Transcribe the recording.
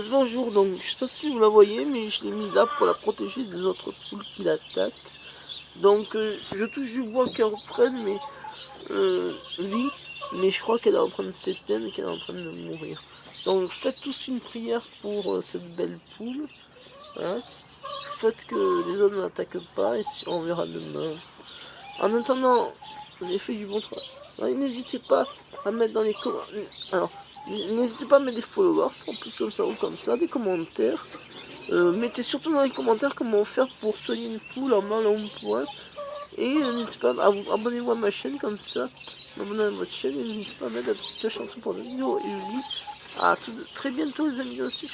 Bonjour, donc je sais pas si vous la voyez, mais je l'ai mis là pour la protéger des autres poules qui l'attaquent. Donc je touche du bois qu'elle reprenne mais vie, mais je crois qu'elle est en train de s'éteindre et qu'elle est en train de mourir. Donc faites tous une prière pour cette belle poule. Hein. Faites que les autres ne l'attaquent pas et on verra demain. En attendant, vous avez fait du bon travail. N'hésitez pas à mettre dans les commentaires. Alors, n'hésitez pas à mettre des followers, en plus comme ça ou comme ça, des commentaires. Mettez surtout dans les commentaires comment faire pour soigner une poule en mal en point. Et n'hésitez pas à vous abonnez-vous à ma chaîne comme ça. Abonnez à votre chaîne et n'hésitez pas à mettre la petite cloche en dessous pour la vidéo. Et je vous dis à très bientôt les amis aussi.